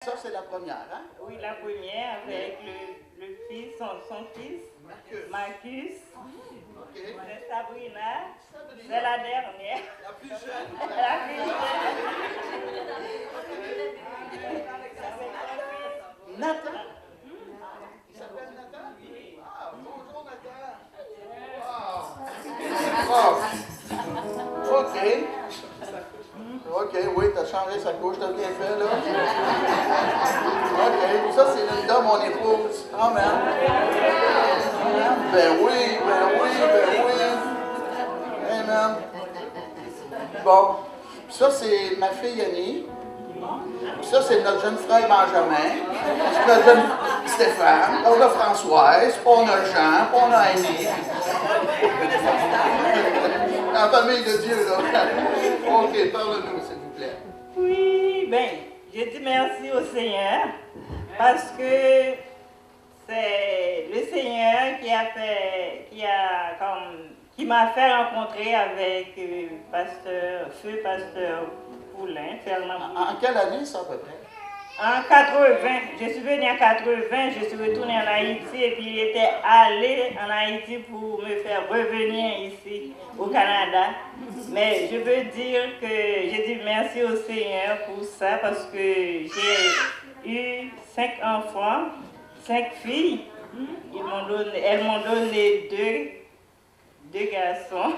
Ça, c'est la première, hein? Oui, la première avec le fils, son fils, Marcus. Okay. C'est Sabrina. C'est la dernière. La plus jeune. La plus jeune. Nathan? Il s'appelle Nathan? Ah, bonjour Nathan. Wow. OK. OK, oui, t'as changé sa couche, t'as bien fait, là. OK, ça, c'est Linda, mon épouse. Amen. Ben oui, ben oui, ben oui. Amen. Bon, ça, c'est ma fille Annie. Ça, c'est notre jeune frère Benjamin. C'est notre jeune Stéphane. On a Françoise, puis on a Jean, puis on a Annie. La famille de Dieu, là. OK, parle-nous, s'il vous plaît. Oui, bien, je dis merci au Seigneur parce que c'est le Seigneur qui m'a fait rencontrer avec feu pasteur Poulain, Fernand. En quelle année, ça, à peu près? En 80, je suis venue en 80, je suis retournée en Haïti et puis il était allé en Haïti pour me faire revenir ici au Canada. Mais je veux dire que je dis merci au Seigneur pour ça parce que j'ai eu 5 enfants, 5 filles. Elles m'ont donné deux garçons.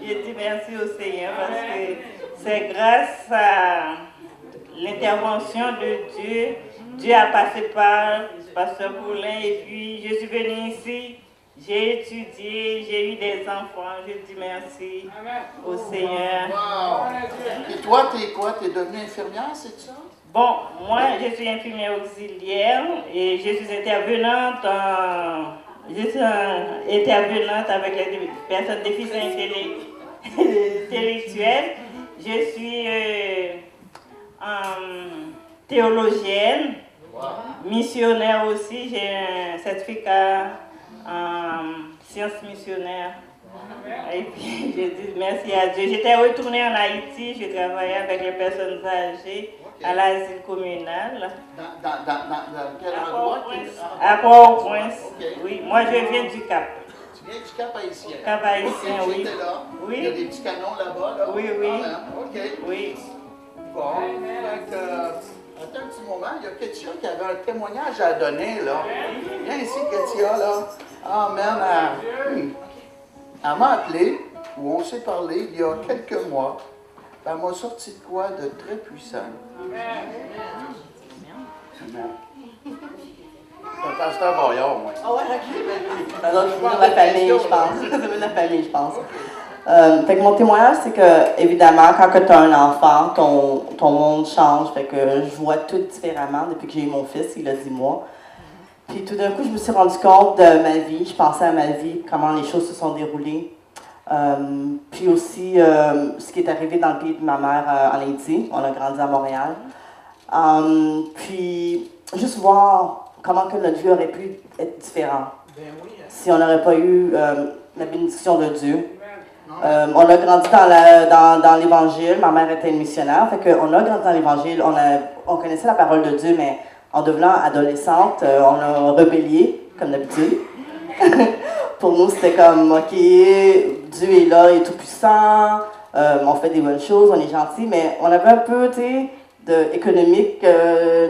Je dis merci au Seigneur parce que c'est grâce à l'intervention de Dieu. Dieu a passé par Pasteur Poulain et puis je suis venue ici, j'ai étudié, j'ai eu des enfants. Je dis merci au Seigneur. Wow. Et toi, t'es quoi? T'es devenue infirmière, c'est ça? Bon, moi, je suis infirmière auxiliaire et je suis intervenante avec les personnes déficientes intellectuelles. Je suis théologienne, missionnaire aussi. J'ai un certificat en sciences missionnaires. Et puis, je dis merci à Dieu. J'étais retournée en Haïti, je travaillais avec les personnes âgées à l'asile communal. Dans quel endroit? À Port-au-Prince. Okay. Oui, moi je viens du Cap. Tu viens du Cap Haïtien? Cap Haïtien, okay, oui. Là. Oui. Il y a des petits canons là-bas. Là. Oui, oui. OK. Oui. Bon, attends un petit moment. Il y a Kétia qui avait un témoignage à donner, là. Viens ici, Kétia, là. Amen. Elle m'a appelé, où on s'est parlé il y a quelques mois. Elle m'a sorti de quoi de très puissant. Amen. C'est un pasteur Boyard, moi. Ah ouais, ok. Ça doit venir de la famille, je pense. Ça vient de la famille, je pense. Fait que mon témoignage, c'est que, évidemment, quand tu as un enfant, ton monde change. Fait que je vois tout différemment depuis que j'ai eu mon fils, il a 10 mois. Puis tout d'un coup, je me suis rendu compte de ma vie. Je pensais à ma vie, comment les choses se sont déroulées. Puis aussi, ce qui est arrivé dans le pays de ma mère en Haïti. On a grandi à Montréal. Puis, juste voir comment que notre vie aurait pu être différente si on n'aurait pas eu la bénédiction de Dieu. On a grandi dans l'Évangile. Ma mère était une missionnaire. Fait qu'on a grandi dans l'Évangile. On connaissait la parole de Dieu, mais en devenant adolescente, on a rébellé, comme d'habitude. Pour nous, c'était comme, OK, Dieu est là, il est tout-puissant, on fait des bonnes choses, on est gentil, mais on avait un peu, tu sais,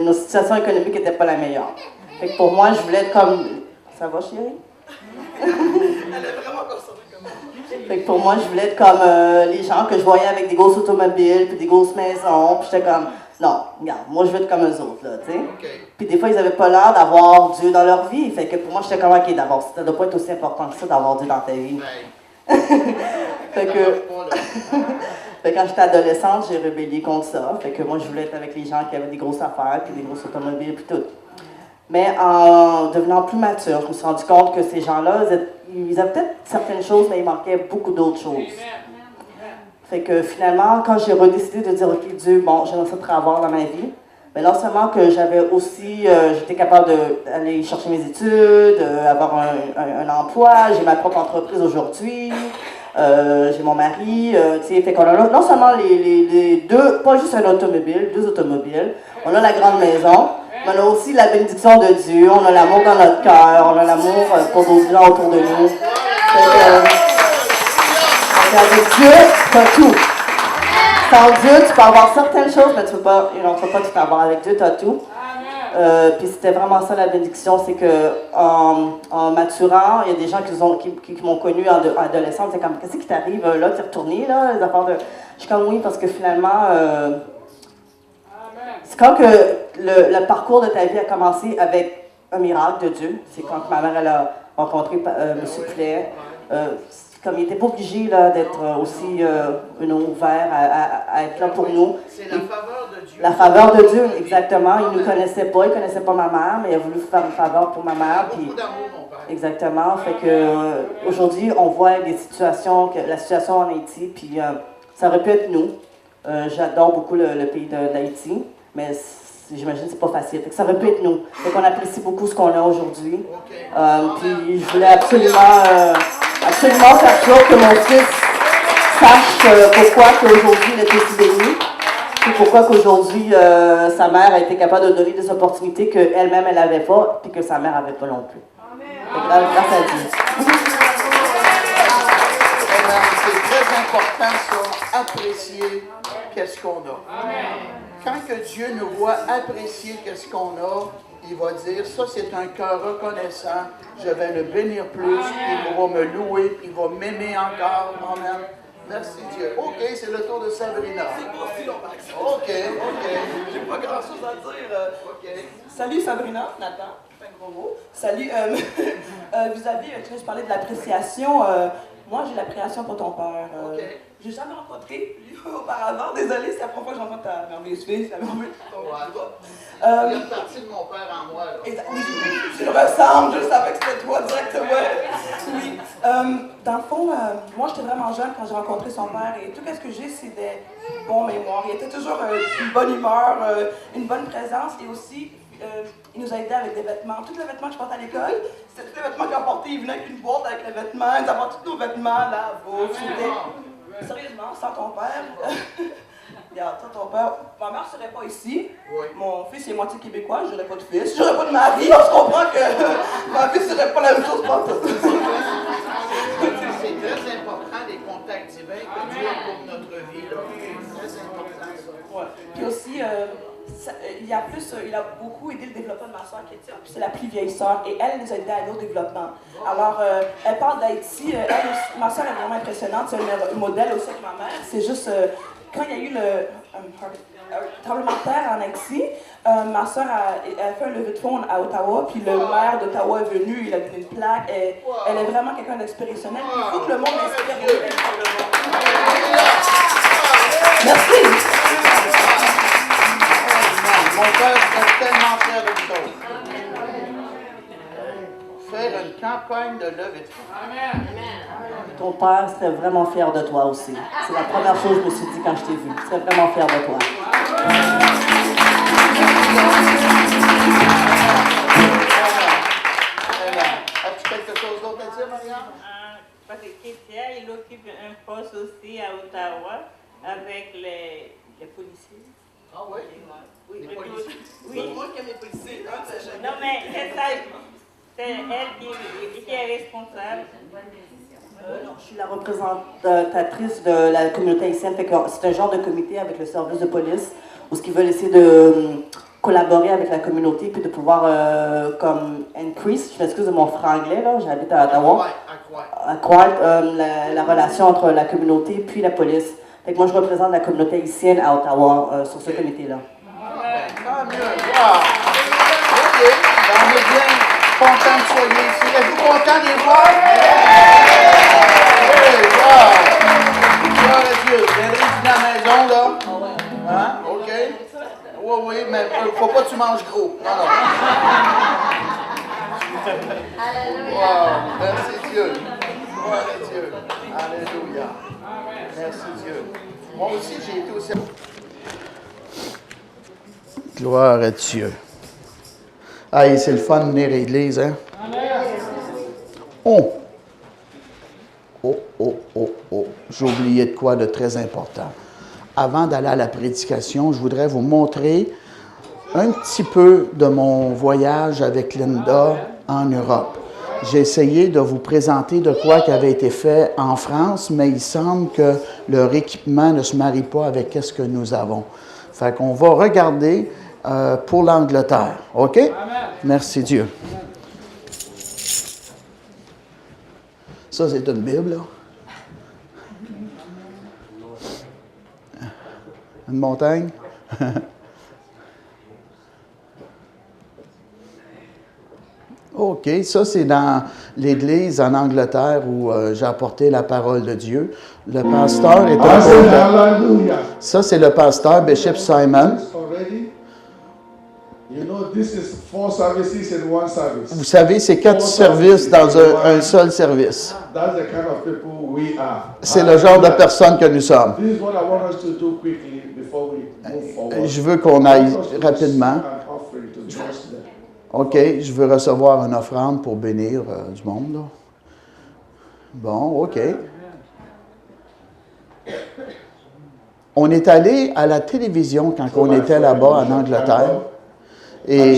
nos situations économiques n'étaient pas la meilleure. Fait que pour moi, je voulais être comme... Ça va, chérie? Elle est vraiment concentrée comme moi. Fait que pour moi, je voulais être comme les gens que je voyais avec des grosses automobiles, puis des grosses maisons, puis j'étais comme... Non, regarde, moi je veux être comme eux autres, là, tu sais. Okay. Puis des fois, ils n'avaient pas l'air d'avoir Dieu dans leur vie. Fait que pour moi, j'étais comme, OK, d'abord, ça ne doit pas être aussi important que ça d'avoir Dieu dans ta vie. Fait que... Fait que quand j'étais adolescente, j'ai rébellé contre ça. Fait que moi, je voulais être avec les gens qui avaient des grosses affaires, puis des grosses automobiles, puis tout. Mais en devenant plus mature, je me suis rendu compte que ces gens-là, ils avaient peut-être certaines choses, mais il manquait beaucoup d'autres choses. Fait que finalement, quand j'ai redécidé de dire, OK, Dieu, bon, j'aimerais ça te avoir dans ma vie, mais non seulement que j'avais aussi, j'étais capable d'aller chercher mes études, avoir un emploi, j'ai ma propre entreprise aujourd'hui, J'ai mon mari, tu sais, fait qu'on a non seulement les deux, pas juste un automobile, 2 automobiles, on a la grande maison, mais on a aussi la bénédiction de Dieu, on a l'amour dans notre cœur, on a l'amour pour d'autres gens autour de nous. Avec Dieu, tu as tout. Sans Dieu, tu peux avoir certaines choses, mais tu ne peux pas tout avoir. Avec Dieu, tu as tout. Puis c'était vraiment ça la bénédiction, c'est que en maturant, il y a des gens qui m'ont connu en adolescente, c'est comme, qu'est-ce qui t'arrive là, t'es retourné là, les affaires de... Je suis comme oui, parce que finalement, c'est quand que le parcours de ta vie a commencé avec un miracle de Dieu. C'est quand ma mère elle a rencontré M. Poulet. Comme il n'était pas obligé là, d'être aussi ouvert à être là pour nous. C'est la faveur de Dieu. La faveur de Dieu, exactement. Il ne nous connaissait pas, il ne connaissait pas ma mère, mais il a voulu faire une faveur pour ma mère. Beaucoup d'amour, mon père. Exactement. Fait que aujourd'hui, on voit des situations, la situation en Haïti, puis ça aurait pu être nous. J'adore beaucoup le pays d'Haïti, mais j'imagine que c'est pas facile. Fait que ça aurait pu être nous. Fait qu'on apprécie beaucoup ce qu'on a aujourd'hui. Puis je voulais absolument faire sûr que mon fils sache pourquoi qu'aujourd'hui il est aussi béni. Puis pourquoi qu'aujourd'hui sa mère a été capable de donner des opportunités qu'elle-même elle n'avait pas, puis que sa mère n'avait pas non plus. Grâce à Dieu. C'est très important ça, apprécier qu'est-ce qu'on a. Quand que Dieu nous voit apprécier qu'est-ce qu'on a, il va dire, ça c'est un cœur reconnaissant, je vais le bénir plus, il va me louer, puis il va m'aimer encore. Amen. Merci Dieu. OK, c'est le tour de Sabrina. C'est pas si long, par exemple. OK. J'ai pas grand-chose à dire. OK. Salut Sabrina, Nathan, c'est un gros mot. Salut, vis-à-vis, tu sais, je parlais de l'appréciation. Moi, j'ai l'appréciation pour ton père. J'ai jamais rencontré lui auparavant. Désolée, c'est la première fois que j'entends ta merveilleuse fille, ta merveilleuse Il y a une partie de mon père en moi. Là. Tu le ressembles, je savais que c'était toi directement. Oui. Dans le fond, moi, j'étais vraiment jeune quand j'ai rencontré son père et tout ce que j'ai, c'est des bons mémoires. Il était toujours une bonne humeur, une bonne présence et aussi, il nous a aidés avec des vêtements. Tous les vêtements que je portais à l'école, c'était tous les vêtements qu'il apportait. Il venait avec une boîte avec les vêtements, il apportait tous nos vêtements, la bouffe. Sérieusement, sans ton père. Sans ton père, ma mère ne serait pas ici. Oui. Mon fils est moitié québécois, je n'aurais pas de fils. Je n'aurais pas de mari. On se comprend que ma fille ne serait pas la même chose pour tout. C'est très important les contacts divins que Dieu a pour notre vie. Là. C'est très important ça. Ouais. Puis aussi, il a beaucoup aidé le développement de ma soeur qui est puis c'est la plus vieille soeur et elle nous a aidé à aller au développement. Alors, elle parle d'Haïti, ma soeur est vraiment impressionnante, c'est un modèle aussi avec ma mère. C'est juste, quand il y a eu le tremblement de terre en Haïti, ma soeur a fait un levée de fonds à Ottawa, puis le maire d'Ottawa est venu, il a donné une plaque, elle est vraiment quelqu'un d'expéritionnel. Il faut que le monde inspire. Merci! Mon père serait tellement fier de vous autres. Faire une campagne de levée de fonds. Amen. Ton père serait vraiment fier de toi aussi. C'est la première chose que je me suis dit quand je t'ai vu. Il serait vraiment fier de toi. As-tu quelque chose d'autre à dire, Marianne? Parce que Kétia, il occupe un poste aussi à Ottawa avec les policiers. Ah oui? Oui. Les policiers. Oui. Tout le monde qui aime les policiers, hein, c'est jamais. Non, mais c'est ça. C'est elle qui est responsable. Je suis la représentatrice de la communauté haïtienne. C'est un genre de comité avec le service de police où ils veulent essayer de collaborer avec la communauté puis de pouvoir comme increase, je m'excuse de mon franglais, là, j'habite à Ottawa, accroître la relation entre la communauté puis la police. Fait que moi, je représente la communauté haïtienne à Ottawa sur ce comité-là. Tant mieux. Wow. OK. On est bien content de soyez ici. Êtes-vous content de les voir? Hey, wow. Gloire à Dieu. Vous viendrez dîner à la maison, là? Hein? OK. Oui, oui, mais faut pas que tu manges gros. Non, non. Wow. Merci Dieu. Gloire à Dieu. Alléluia. Merci Dieu. Moi aussi, j'ai été aussi... Gloire à Dieu. Aïe, c'est le fun de venir à l'église, hein? Oh! Oh, oh, oh, oh. j'ai oublié de quoi de très important. Avant d'aller à la prédication, je voudrais vous montrer un petit peu de mon voyage avec Linda en Europe. J'ai essayé de vous présenter de quoi qui avait été fait en France, mais il semble que leur équipement ne se marie pas avec ce que nous avons. Fait qu'on va regarder pour l'Angleterre. OK? Merci Dieu. Ça, c'est une Bible, là. Une montagne. OK, ça c'est dans l'église en Angleterre où j'ai apporté la parole de Dieu. Le pasteur est ça c'est le pasteur Bishop Simon. Vous savez, c'est 4 services dans un seul service. C'est le genre de personne que nous sommes. Je veux qu'on aille rapidement. OK, je veux recevoir une offrande pour bénir du monde. Là. Bon, OK. On est allé à la télévision quand on était là-bas en Angleterre. Et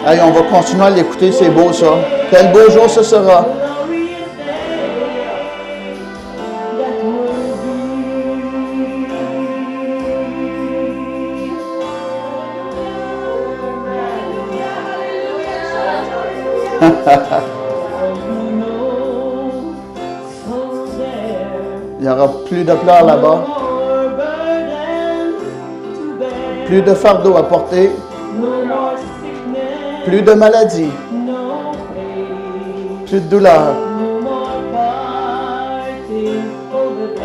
hey, on va continuer à l'écouter, c'est beau ça. Quel beau jour ce sera. Il n'y aura plus de pleurs là-bas. Plus de fardeau à porter. Plus de maladies. Plus de douleur.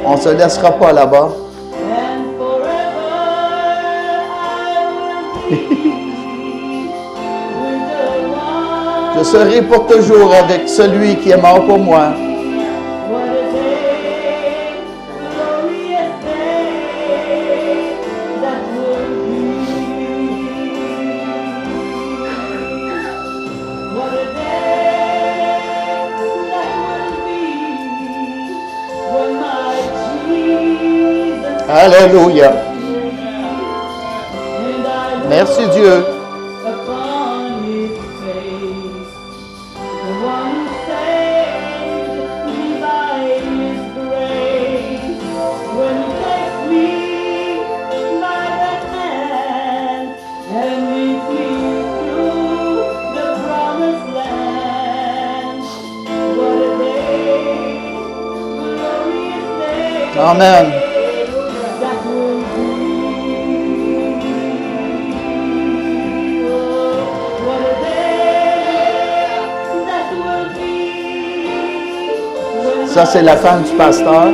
On ne se laissera pas là-bas. Je serai pour toujours avec celui qui est mort pour moi. Alléluia. Merci Dieu. Amen. Ça, c'est la femme du pasteur.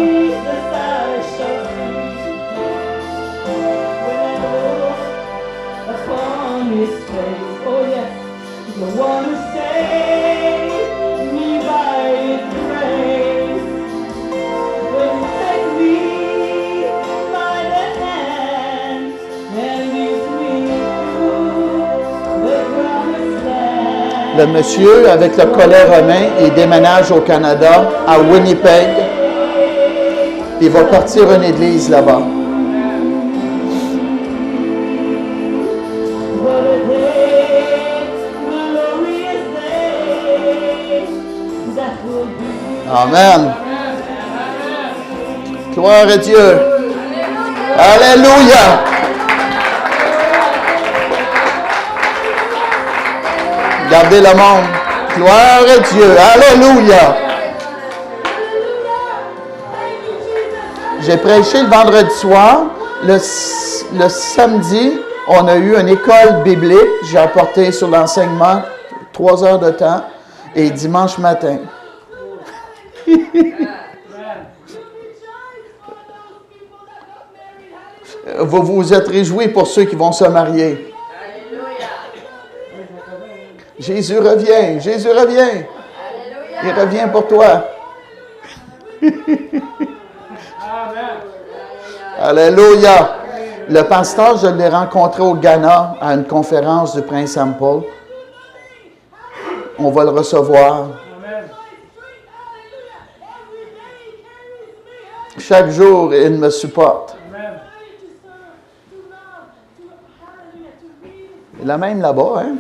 Le monsieur, avec le collet romain, il déménage au Canada, à Winnipeg. Il va partir une église là-bas. Amen. Gloire à Dieu. Alléluia. Regardez le monde. Gloire à Dieu. Alléluia. J'ai prêché le vendredi soir. Le samedi, on a eu une école biblique. J'ai apporté sur l'enseignement 3 heures de temps. Et dimanche matin. Vous vous êtes réjouis pour ceux qui vont se marier. Jésus revient, Jésus revient. Il revient pour toi. Alléluia. Le pasteur, je l'ai rencontré au Ghana à une conférence du Prince Saint-Paul. On va le recevoir. Chaque jour, il me supporte. Il a même là-bas, hein?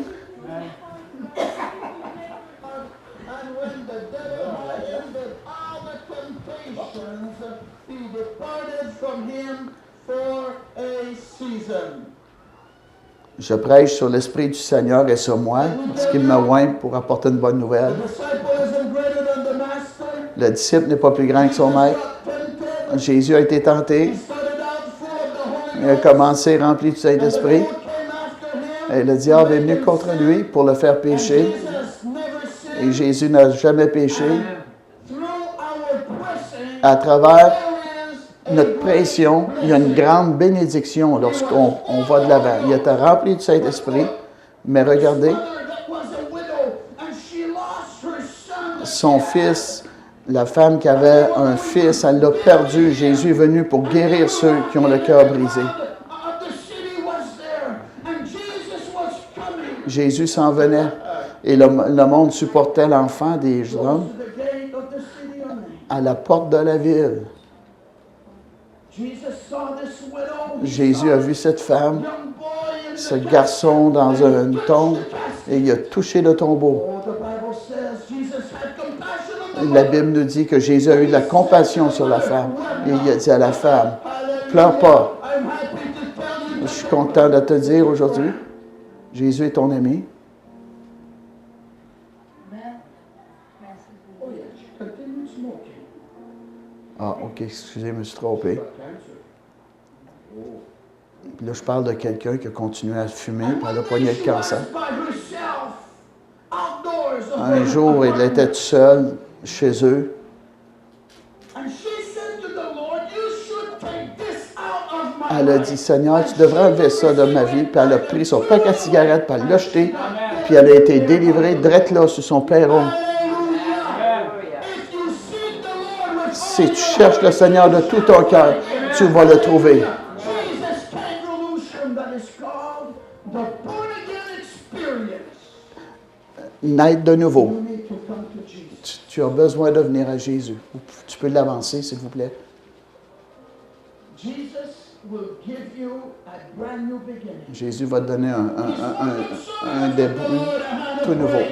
Je prêche sur l'Esprit du Seigneur et sur moi, parce qu'il m'a oint pour apporter une bonne nouvelle. Le disciple n'est pas plus grand que son maître. Jésus a été tenté. Il a commencé rempli du Saint-Esprit. Et le diable est venu contre lui pour le faire pécher. Et Jésus n'a jamais péché. À travers notre pression, il y a une grande bénédiction lorsqu'on va de l'avant. Il était rempli du Saint-Esprit, mais regardez, son fils, la femme qui avait un fils, elle l'a perdu. Jésus est venu pour guérir ceux qui ont le cœur brisé. Jésus s'en venait et le monde supportait l'enfant des hommes à la porte de la ville. Jésus a vu cette femme, ce garçon dans une tombe, et il a touché le tombeau. La Bible nous dit que Jésus a eu de la compassion sur la femme. Et il a dit à la femme, « Pleure pas. » Je suis content de te dire aujourd'hui, Jésus est ton ami. Ah, OK, excusez, je me suis trompé. Puis là, je parle de quelqu'un qui a continué à fumer, puis elle a pogné le cancer. Un jour, il était tout seul chez eux. Elle a dit, Seigneur, tu devrais enlever ça de ma vie. Puis elle a pris son paquet de cigarettes, puis elle l'a jeté. Puis elle a été délivrée direct là sur son perron. Si tu cherches le Seigneur de tout ton cœur, tu vas le trouver. Naître de nouveau. Tu as besoin de venir à Jésus. Tu peux l'avancer, s'il vous plaît. Jésus va te donner un début tout nouveau.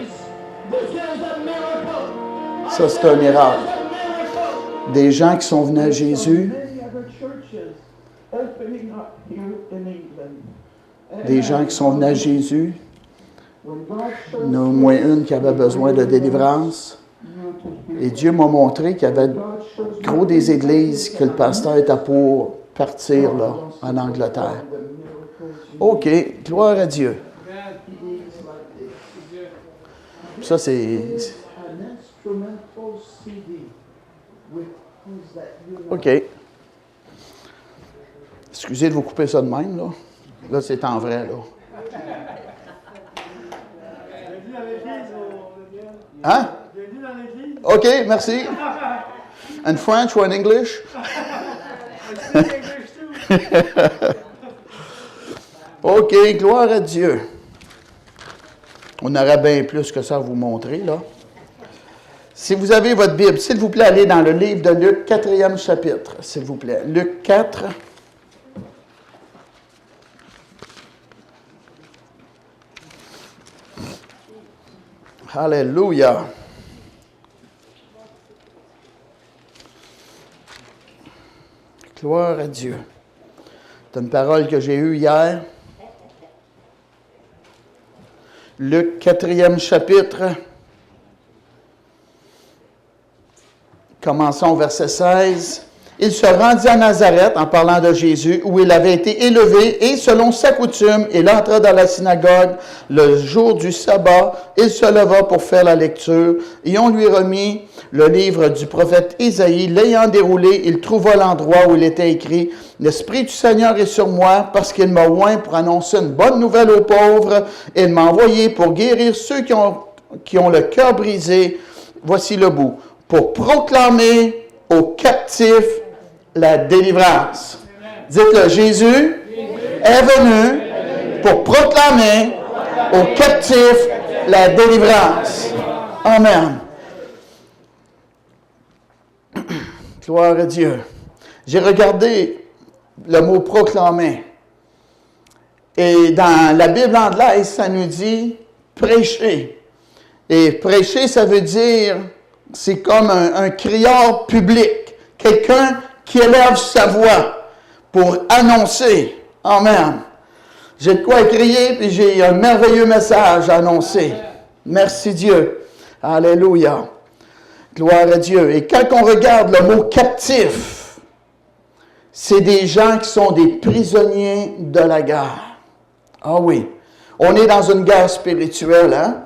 Ça, c'est un miracle. Des gens qui sont venus à Jésus, des gens qui sont venus à Jésus, il y en a au moins une qui avait besoin de délivrance. Et Dieu m'a montré qu'il y avait gros des églises que le pasteur était pour partir là, en Angleterre. OK, gloire à Dieu. Ça, c'est... OK. Excusez de vous couper ça de même, là. Là, c'est en vrai, là. Hein? OK, merci. In French or in English? OK, gloire à Dieu. On aurait bien plus que ça à vous montrer, là. Si vous avez votre Bible, s'il vous plaît, allez dans le livre de Luc, 4e chapitre, s'il vous plaît. Luc 4. Alléluia. Gloire à Dieu. C'est une parole que j'ai eue hier. Luc, 4e chapitre. Commençons au verset 16. Il se rendit à Nazareth, en parlant de Jésus, où il avait été élevé, et selon sa coutume, il entra dans la synagogue le jour du sabbat. Il se leva pour faire la lecture, et on lui remit le livre du prophète Isaïe. L'ayant déroulé, il trouva l'endroit où il était écrit « L'Esprit du Seigneur est sur moi, parce qu'il m'a oint pour annoncer une bonne nouvelle aux pauvres. Il m'a envoyé pour guérir ceux qui ont le cœur brisé. » Voici le bout. Pour proclamer aux captifs la délivrance. Dites-le, Jésus est venu pour proclamer aux captifs la délivrance. Amen. Gloire à Dieu. J'ai regardé le mot proclamer. Et dans la Bible anglaise, ça nous dit prêcher. Et prêcher, ça veut dire, c'est comme un crieur public. Quelqu'un qui élève sa voix pour annoncer. Amen. J'ai de quoi crier, puis j'ai un merveilleux message à annoncer. Merci Dieu. Alléluia. Gloire à Dieu. Et quand on regarde le mot captif, c'est des gens qui sont des prisonniers de la guerre. Ah oui. On est dans une guerre spirituelle, hein?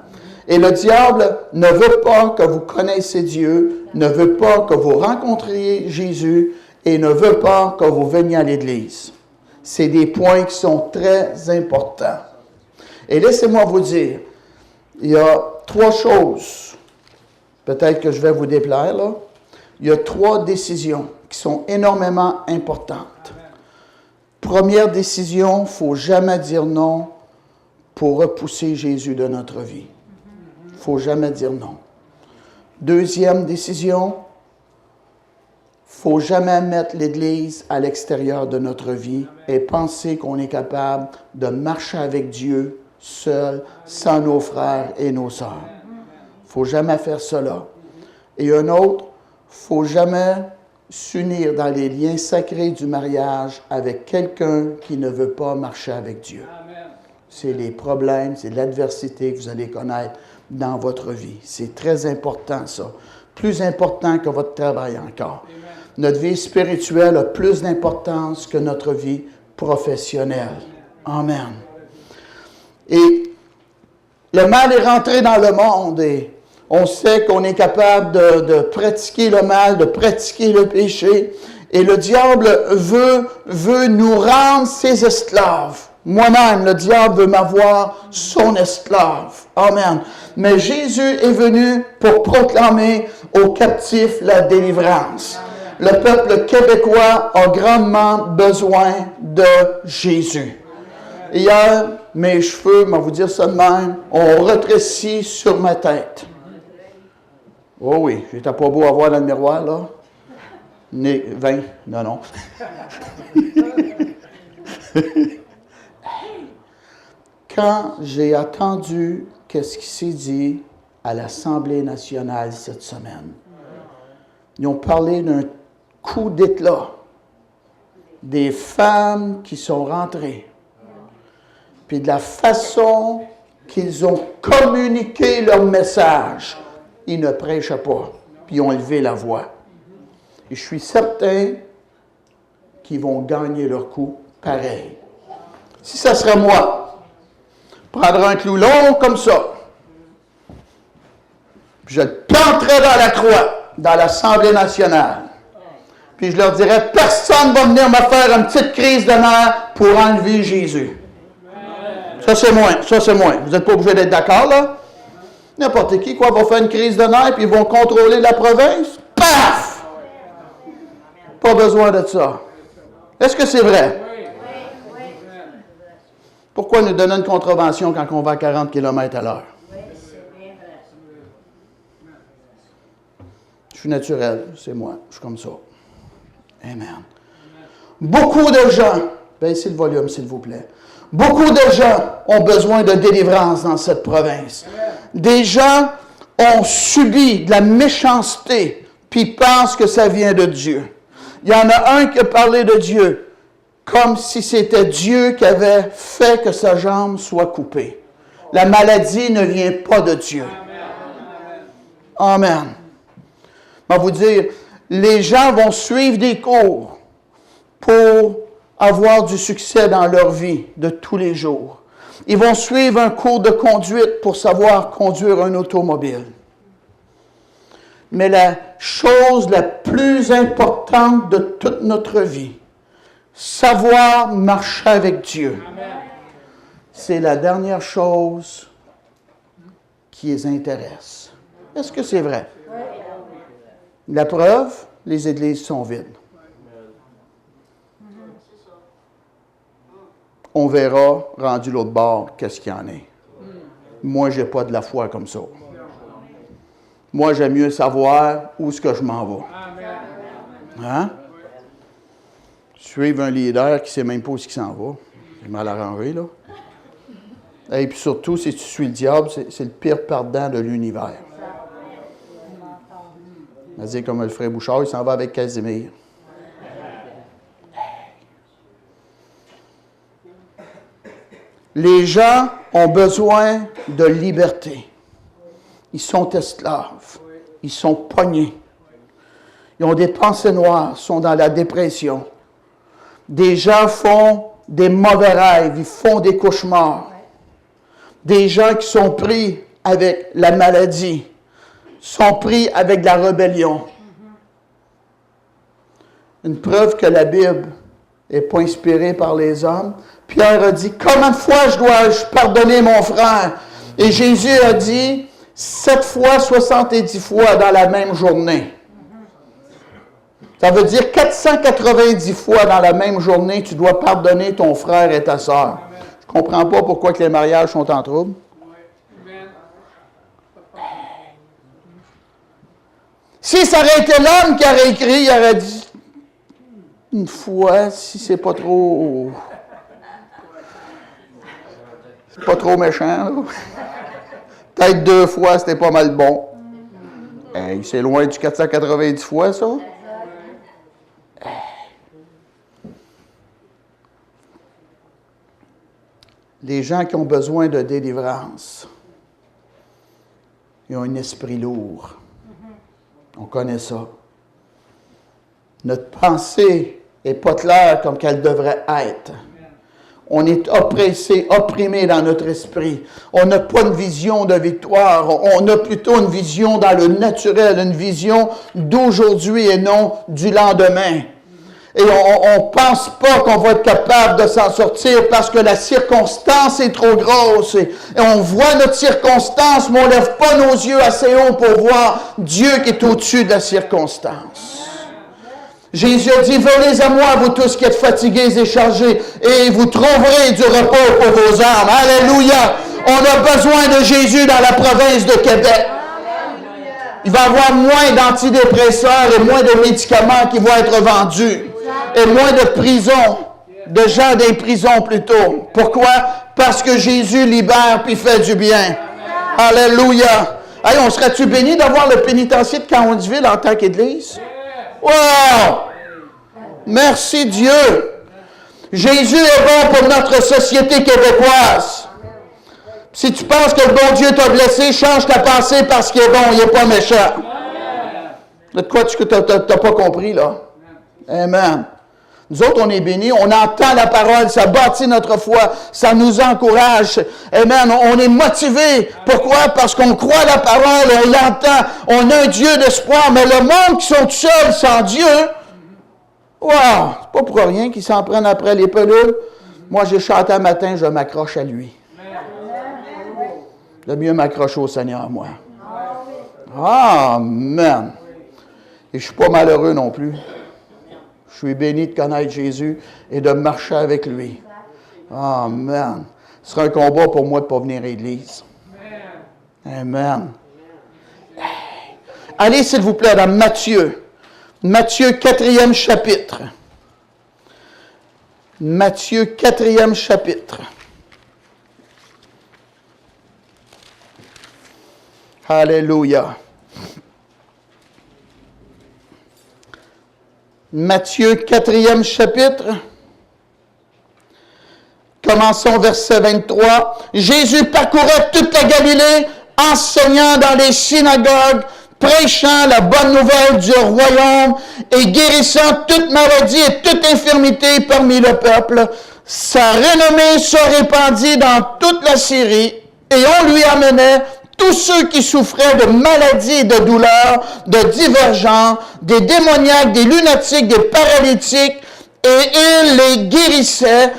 Et le diable ne veut pas que vous connaissiez Dieu, ne veut pas que vous rencontriez Jésus et ne veut pas que vous veniez à l'Église. C'est des points qui sont très importants. Et laissez-moi vous dire, il y a 3 choses, peut-être que je vais vous déplaire là, il y a 3 décisions qui sont énormément importantes. Première décision, il ne faut jamais dire non pour repousser Jésus de notre vie. Il ne faut jamais dire non. Deuxième décision, il ne faut jamais mettre l'Église à l'extérieur de notre vie et penser qu'on est capable de marcher avec Dieu seul, sans nos frères et nos sœurs. Il ne faut jamais faire cela. Et un autre, il ne faut jamais s'unir dans les liens sacrés du mariage avec quelqu'un qui ne veut pas marcher avec Dieu. C'est les problèmes, c'est l'adversité que vous allez connaître dans votre vie. C'est très important, ça. Plus important que votre travail encore. Notre vie spirituelle a plus d'importance que notre vie professionnelle. Amen. Et le mal est rentré dans le monde et on sait qu'on est capable de pratiquer le mal, de pratiquer le péché. Et le diable veut nous rendre ses esclaves. Moi-même, le diable veut m'avoir son esclave. Amen. Mais Jésus est venu pour proclamer aux captifs la délivrance. Le peuple québécois a grandement besoin de Jésus. Hier, mes cheveux, je vais vous dire ça de même, ont rétréci sur ma tête. Oh oui, j'étais pas beau à voir dans le miroir, là. 20, non. Quand j'ai entendu qu'est-ce qui s'est dit à l'Assemblée nationale cette semaine, ils ont parlé d'un coup d'éclat, des femmes qui sont rentrées, puis de la façon qu'ils ont communiqué leur message. Ils ne prêchaient pas, puis ils ont élevé la voix. Et je suis certain qu'ils vont gagner leur coup pareil. Si ça serait moi, prendre un clou long comme ça, puis je le planterais dans la croix, dans l'Assemblée nationale, puis je leur dirais, personne ne va venir me faire une petite crise de nerfs pour enlever Jésus. Ça, c'est moi. Vous n'êtes pas obligé d'être d'accord, là? N'importe qui, va faire une crise de nerfs, puis ils vont contrôler la province. Paf! Pas besoin de ça. Est-ce que c'est vrai? Pourquoi nous donner une contravention quand on va à 40 km à l'heure? Je suis naturel, c'est moi. Je suis comme ça. Amen. Beaucoup de gens, baissez le volume, s'il vous plaît. Beaucoup de gens ont besoin de délivrance dans cette province. Des gens ont subi de la méchanceté, puis pensent que ça vient de Dieu. Il y en a un qui a parlé de Dieu, comme si c'était Dieu qui avait fait que sa jambe soit coupée. La maladie ne vient pas de Dieu. Amen. Je vais vous dire, les gens vont suivre des cours pour avoir du succès dans leur vie de tous les jours. Ils vont suivre un cours de conduite pour savoir conduire un automobile. Mais la chose la plus importante de toute notre vie, savoir marcher avec Dieu, c'est la dernière chose qui les intéresse. Est-ce que c'est vrai? La preuve, les églises sont vides. On verra, rendu l'autre bord, qu'est-ce qu'il y en est. Moi, je n'ai pas de la foi comme ça. Moi, j'aime mieux savoir où est-ce que je m'en vais. Hein? Suivre un leader qui ne sait même pas où il s'en va. C'est mal arrangé, là. Et puis surtout, si tu suis le diable, c'est le pire perdant de l'univers. On va dire comme le frère Bouchard, il s'en va avec Casimir. Les gens ont besoin de liberté. Ils sont esclaves. Ils sont pognés. Ils ont des pensées noires, sont dans la dépression. Des gens font des mauvais rêves, ils font des cauchemars. Des gens qui sont pris avec la maladie, sont pris avec la rébellion. Une preuve que la Bible n'est pas inspirée par les hommes. Pierre a dit, combien de fois dois-je pardonner mon frère? Et Jésus a dit, 7 fois, 70 fois dans la même journée. Ça veut dire 490 fois dans la même journée, tu dois pardonner ton frère et ta sœur. Je ne comprends pas pourquoi que les mariages sont en trouble. Si ça aurait été l'homme qui aurait écrit, il aurait dit une fois, si c'est pas trop... C'est pas trop méchant, là. Peut-être 2 fois, c'était pas mal bon. Hey, c'est loin du 490 fois, ça. Les gens qui ont besoin de délivrance, ils ont un esprit lourd. On connaît ça. Notre pensée n'est pas claire comme qu'elle devrait être. On est oppressé, opprimé dans notre esprit. On n'a pas une vision de victoire. On a plutôt une vision dans le naturel, une vision d'aujourd'hui et non du lendemain. Et on ne pense pas qu'on va être capable de s'en sortir parce que la circonstance est trop grosse. Et on voit notre circonstance, mais on ne lève pas nos yeux assez haut pour voir Dieu qui est au-dessus de la circonstance. Jésus a dit, venez à moi, vous tous qui êtes fatigués et chargés, et vous trouverez du repos pour vos âmes. Alléluia! On a besoin de Jésus dans la province de Québec. Il va y avoir moins d'antidépresseurs et moins de médicaments qui vont être vendus. Et moins de prisons, de gens des prisons plutôt. Pourquoi? Parce que Jésus libère puis fait du bien. Alléluia! Hey, on serait-tu béni d'avoir le pénitencier de Cowansville en tant qu'Église? Wow! Merci Dieu! Jésus est bon pour notre société québécoise. Si tu penses que le bon Dieu t'a blessé, change ta pensée parce qu'il est bon, il n'est pas méchant. De quoi tu n'as pas compris, là? Amen. Nous autres, on est bénis, on entend la parole, ça bâtit notre foi, ça nous encourage. Amen. On est motivés. Pourquoi? Parce qu'on croit la parole, on l'entend, on a un Dieu d'espoir. Mais le monde qui sont seuls sans Dieu, wow, c'est pas pour rien qu'ils s'en prennent après les pelules. Moi, j'ai chanté un matin, je m'accroche à lui. Le mieux m'accrocher au Seigneur, moi. Amen. Et je ne suis pas malheureux non plus. Je suis béni de connaître Jésus et de marcher avec lui. Amen. Ce sera un combat pour moi de ne pas venir à l'église. Amen. Allez, s'il vous plaît, dans Matthieu. Matthieu, 4e chapitre. Matthieu, 4e chapitre. Alléluia. Matthieu, 4e chapitre. Commençons verset 23. Jésus parcourait toute la Galilée, enseignant dans les synagogues, prêchant la bonne nouvelle du royaume et guérissant toute maladie et toute infirmité parmi le peuple. Sa renommée se répandit dans toute la Syrie et on lui amenait tous ceux qui souffraient de maladies et de douleurs, de divergents, des démoniaques, des lunatiques, des paralytiques, et il les guérissait.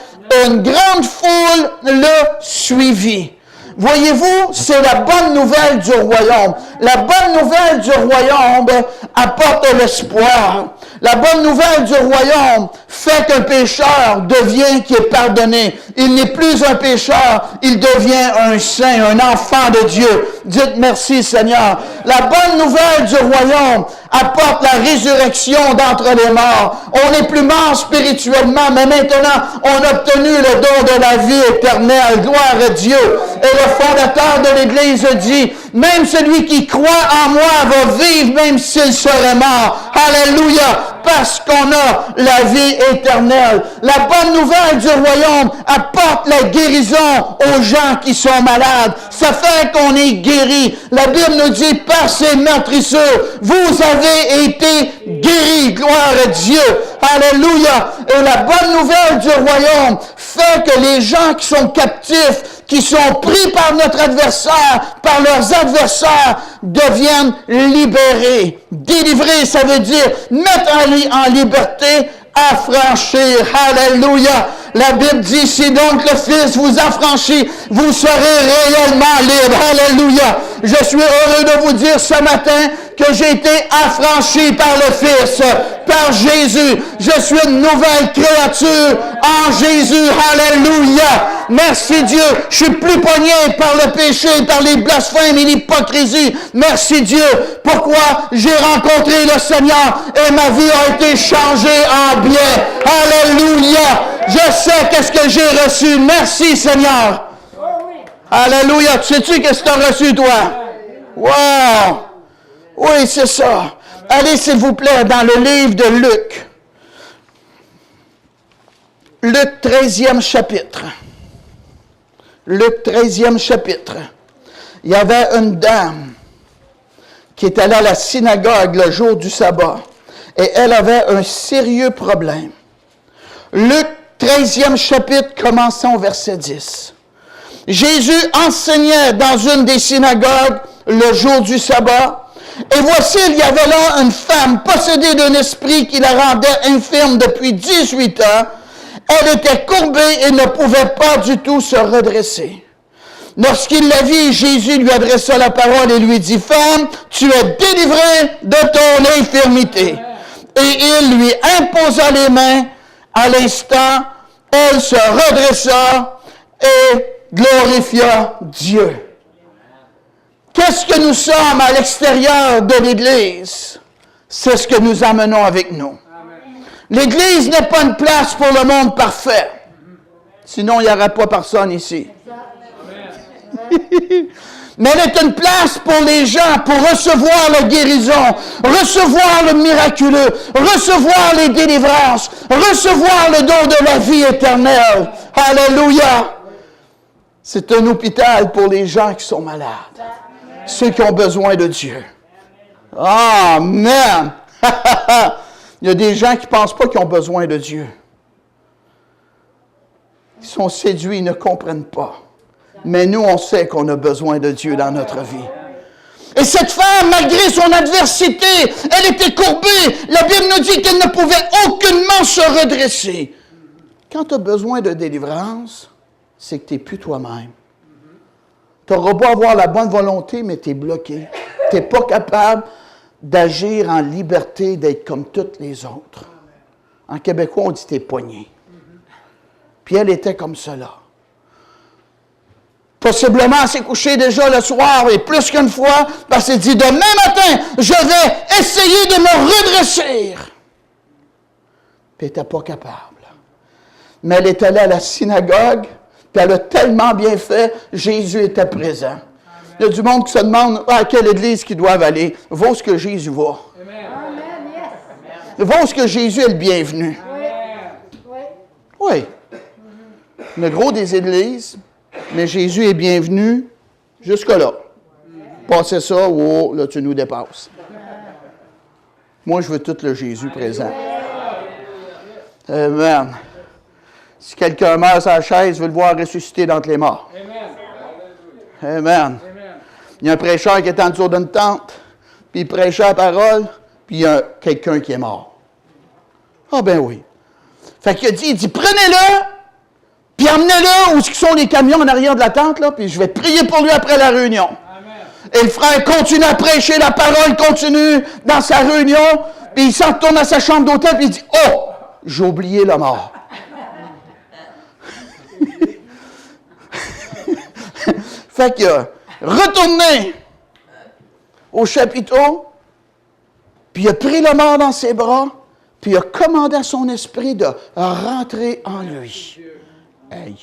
Une grande foule le suivit. Voyez-vous, c'est la bonne nouvelle du royaume. La bonne nouvelle du royaume apporte l'espoir. La bonne nouvelle du royaume fait qu'un pécheur devient qui est pardonné. Il n'est plus un pécheur, il devient un saint, un enfant de Dieu. Dites merci Seigneur. La bonne nouvelle du royaume apporte la résurrection d'entre les morts. On n'est plus mort spirituellement, mais maintenant, on a obtenu le don de la vie éternelle. Gloire à Dieu. Et le fondateur de l'Église dit, même celui qui croit en moi va vivre même s'il serait mort. Alléluia. Parce qu'on a la vie éternelle. La bonne nouvelle du royaume apporte la guérison aux gens qui sont malades. Ça fait qu'on est guéri. La Bible nous dit, par ses meurtrissures, vous avez été guéris. Gloire à Dieu. Alléluia. Et la bonne nouvelle du royaume fait que les gens qui sont captifs, qui sont pris par notre adversaire, par leurs adversaires, deviennent libérés. Délivrer, ça veut dire mettre en liberté, affranchir. Alléluia. La Bible dit, si donc le Fils vous affranchit, vous serez réellement libre. Alléluia. Je suis heureux de vous dire ce matin que j'ai été affranchi par le Fils, par Jésus. Je suis une nouvelle créature en Jésus. Alléluia. Merci Dieu. Je suis plus pogné par le péché, par les blasphèmes et l'hypocrisie. Merci Dieu. Pourquoi? J'ai rencontré le Seigneur et ma vie a été changée en bien. Alléluia. Je sais qu'est-ce que j'ai reçu. Merci Seigneur. Alléluia. Tu sais-tu qu'est-ce que tu as reçu toi? Wow. Oui, c'est ça. Allez, s'il vous plaît, dans le livre de Luc. Luc 13e chapitre. Luc 13e chapitre. Il y avait une dame qui est allée à la synagogue le jour du sabbat et elle avait un sérieux problème. Luc 13e chapitre, commençons au verset 10. Jésus enseignait dans une des synagogues le jour du sabbat. Et voici, il y avait là une femme possédée d'un esprit qui la rendait infirme depuis 18 ans. Elle était courbée et ne pouvait pas du tout se redresser. Lorsqu'il la vit, Jésus lui adressa la parole et lui dit, « Femme, tu es délivrée de ton infirmité. » Et il lui imposa les mains. À l'instant, elle se redressa et glorifia Dieu. Qu'est-ce que nous sommes à l'extérieur de l'Église? C'est ce que nous amenons avec nous. L'Église n'est pas une place pour le monde parfait. Sinon, il n'y aurait pas personne ici. Mais elle est une place pour les gens, pour recevoir la guérison, recevoir le miraculeux, recevoir les délivrances, recevoir le don de la vie éternelle. Alléluia! C'est un hôpital pour les gens qui sont malades. Ceux qui ont besoin de Dieu. Amen! Il y a des gens qui ne pensent pas qu'ils ont besoin de Dieu. Ils sont séduits, ils ne comprennent pas. Mais nous, on sait qu'on a besoin de Dieu dans notre vie. Et cette femme, malgré son adversité, elle était courbée. La Bible nous dit qu'elle ne pouvait aucunement se redresser. Quand tu as besoin de délivrance, c'est que tu n'es plus toi-même. Tu auras beau avoir la bonne volonté, mais tu es bloqué. Tu n'es pas capable d'agir en liberté, d'être comme toutes les autres. En québécois, on dit t'es poigné. Puis elle était comme cela. Possiblement, elle s'est couchée déjà le soir, et plus qu'une fois, parce qu'elle dit, demain matin, je vais essayer de me redresser. Puis elle n'était pas capable. Mais elle est allée à la synagogue, puis elle a tellement bien fait, Jésus était présent. Il y a du monde qui se demande à quelle église qu'ils doivent aller. Va où est-ce que Jésus va. Va où est-ce que Jésus est le bienvenu. Oui. Le gros des églises, mais Jésus est bienvenu jusque-là. Passez ça, oh, là, tu nous dépasses. Moi, je veux tout le Jésus présent. Amen. Si quelqu'un meurt sur la chaise, je veux le voir ressusciter d'entre les morts. Amen. Il y a un prêcheur qui est en dessous d'une tente, puis il prêchait la parole, puis il y a quelqu'un qui est mort. Ah ben oui. Fait qu'il a dit, prenez-le, puis emmenez-le où sont les camions en arrière de la tente, là, puis je vais prier pour lui après la réunion. Et le frère continue à prêcher, la parole continue dans sa réunion, puis il s'en retourne à sa chambre d'hôtel, puis il dit, « Oh, j'ai oublié la mort. » Fait que, retourné au chapiteau, puis il a pris le mort dans ses bras, puis il a commandé à son esprit de rentrer en lui. Hey.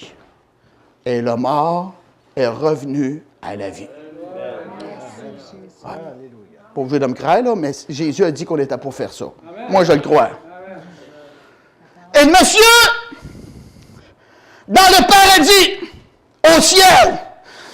Et le mort est revenu à la vie. Ouais. Pas obligé de me croire, là, mais Jésus a dit qu'on était pour faire ça. Moi, je le crois. Et le monsieur, dans le paradis, au ciel,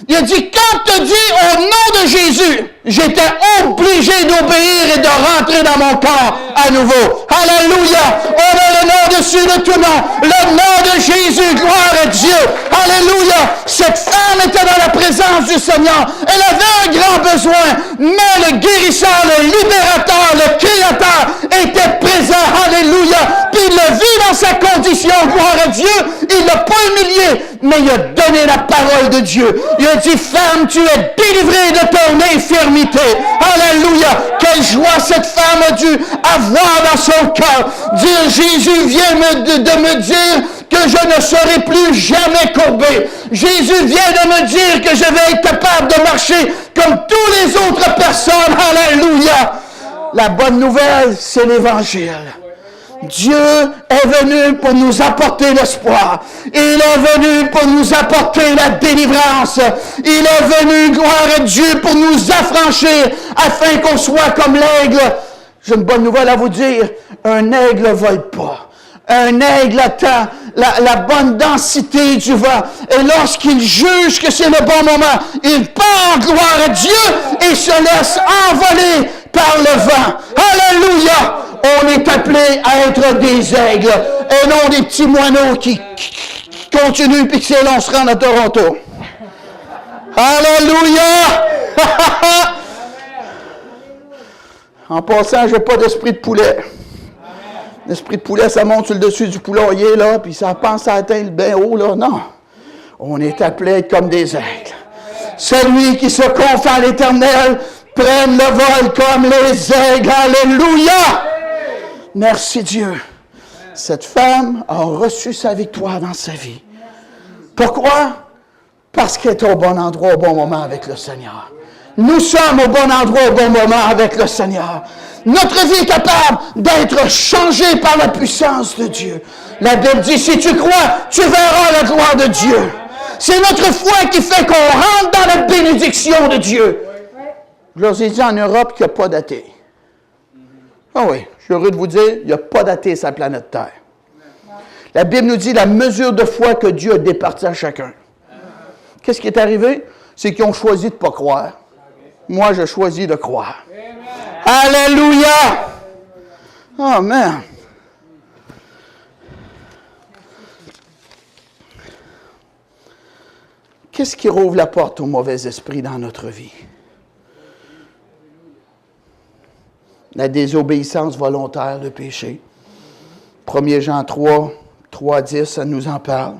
il a dit, quand tu dis au nom de Jésus, j'étais obligé d'obéir et de rentrer dans mon corps à nouveau. Alléluia! On a le nom dessus de tout nom. Le nom de Jésus, gloire à Dieu. Alléluia! Cette femme était dans la présence du Seigneur. Elle avait un grand besoin, mais le guérisseur, le libérateur, le créateur était présent. Alléluia! Puis il le vit dans sa condition, gloire à Dieu. Il ne l'a pas humilié, mais il a donné la parole de Dieu. Il a dit, femme, tu es délivrée de ton infirmité. Alléluia! Quelle joie cette femme a dû avoir dans son cœur. Dire, Jésus vient de me dire que je ne serai plus jamais courbé. Jésus vient de me dire que je vais être capable de marcher comme toutes les autres personnes. Alléluia! La bonne nouvelle, c'est l'Évangile. Dieu est venu pour nous apporter l'espoir. Il est venu pour nous apporter la délivrance. Il est venu, gloire à Dieu, pour nous affranchir afin qu'on soit comme l'aigle. J'ai une bonne nouvelle à vous dire. Un aigle ne vole pas. Un aigle attend la bonne densité du vent. Et lorsqu'il juge que c'est le bon moment, il part, gloire à Dieu, et se laisse envoler par le vent. Alléluia! On est appelé à être des aigles et non des petits moineaux qui continuent puis que c'est long se rend à Toronto. Alléluia! En passant, je n'ai pas d'esprit de poulet. L'esprit de poulet, ça monte sur le dessus du poulailler, là, puis ça pense à atteindre bien haut, là. Non. On est appelé à être comme des aigles. Celui qui se confie à l'Éternel prenne le vol comme les aigles. Alléluia! Merci Dieu. Cette femme a reçu sa victoire dans sa vie. Pourquoi? Parce qu'elle est au bon endroit, au bon moment avec le Seigneur. Nous sommes au bon endroit, au bon moment avec le Seigneur. Notre vie est capable d'être changée par la puissance de Dieu. La Bible dit, si tu crois, tu verras la gloire de Dieu. C'est notre foi qui fait qu'on rentre dans la bénédiction de Dieu. Je leur ai dit en Europe qu'il n'y a pas d'athée. Ah oui, je suis heureux de vous dire, il n'y a pas d'athée sur la planète Terre. La Bible nous dit la mesure de foi que Dieu a départie à chacun. Qu'est-ce qui est arrivé? C'est qu'ils ont choisi de ne pas croire. Moi, je choisis de croire. Alléluia! Amen. Qu'est-ce qui rouvre la porte au mauvais esprit dans notre vie? La désobéissance volontaire, le péché. 1 Jean 3, 10, ça nous en parle.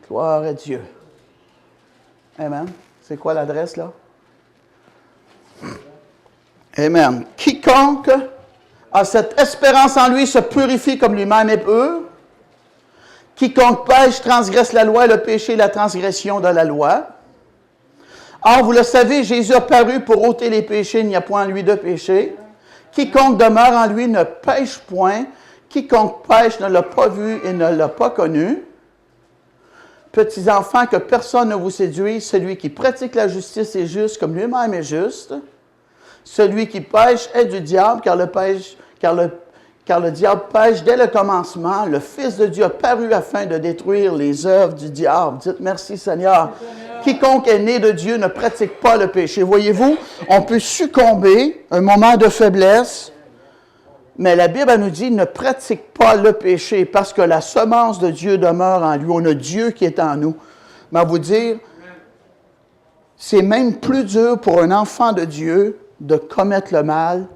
Gloire à Dieu. Amen. C'est quoi l'adresse, là? Amen. Quiconque a cette espérance en lui se purifie comme lui-même est pur. Quiconque pêche transgresse la loi et le péché est la transgression de la loi. Or, vous le savez, Jésus a paru pour ôter les péchés, il n'y a point en lui de péché. Quiconque demeure en lui ne pêche point. Quiconque pêche ne l'a pas vu et ne l'a pas connu. Petits enfants, que personne ne vous séduise. Celui qui pratique la justice est juste comme lui-même est juste. Celui qui pêche est du diable, car le diable pêche dès le commencement. Le Fils de Dieu a paru afin de détruire les œuvres du diable. Dites merci Seigneur. Quiconque est né de Dieu ne pratique pas le péché. Voyez-vous, on peut succomber à un moment de faiblesse, mais la Bible nous dit ne pratique pas le péché parce que la semence de Dieu demeure en lui. On a Dieu qui est en nous. Mais à vous dire, c'est même plus dur pour un enfant de Dieu de commettre le mal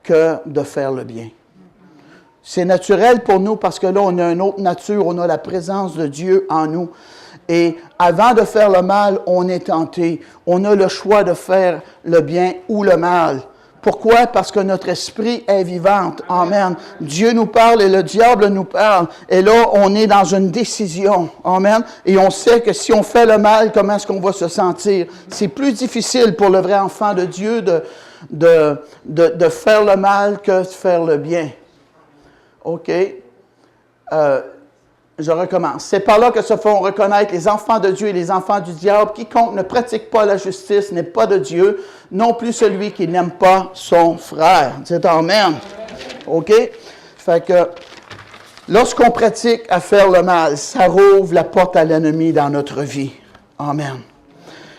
que de faire le bien. C'est naturel pour nous parce que là, on a une autre nature, on a la présence de Dieu en nous. Et avant de faire le mal, on est tenté. On a le choix de faire le bien ou le mal. Pourquoi? Parce que notre esprit est vivant. Amen. Dieu nous parle et le diable nous parle. Et là, on est dans une décision. Amen. Et on sait que si on fait le mal, comment est-ce qu'on va se sentir? C'est plus difficile pour le vrai enfant de Dieu de faire le mal que de faire le bien. OK? Je recommence. C'est par là que se font reconnaître les enfants de Dieu et les enfants du diable. Quiconque ne pratique pas la justice n'est pas de Dieu, non plus celui qui n'aime pas son frère. Dites Amen. OK? Fait que lorsqu'on pratique à faire le mal, ça rouvre la porte à l'ennemi dans notre vie. Amen.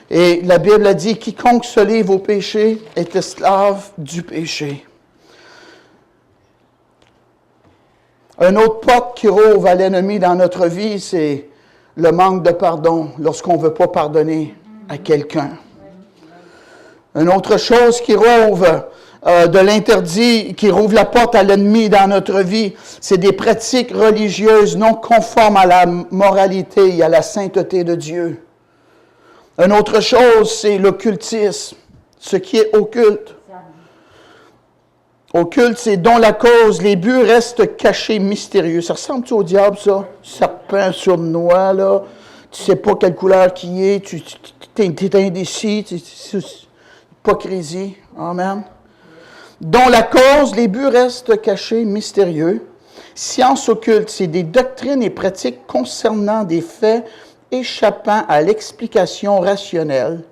Et la Bible a dit, quiconque se livre au péché est esclave du péché. Une autre porte qui rouvre à l'ennemi dans notre vie, c'est le manque de pardon lorsqu'on ne veut pas pardonner à quelqu'un. Une autre chose qui rouvre de l'interdit, qui rouvre la porte à l'ennemi dans notre vie, c'est des pratiques religieuses non conformes à la moralité et à la sainteté de Dieu. Une autre chose, c'est l'occultisme, ce qui est occulte. Occulte, c'est dont la cause, les buts restent cachés, mystérieux. Ça ressemble-tu au diable, ça? Serpent sur noix, là. Tu ne sais pas quelle couleur qui est. Tu es indécis. Hypocrisie. Amen. Dont la cause, les buts restent cachés, mystérieux. Science occulte, c'est des doctrines et pratiques concernant des faits échappant à l'explication rationnelle,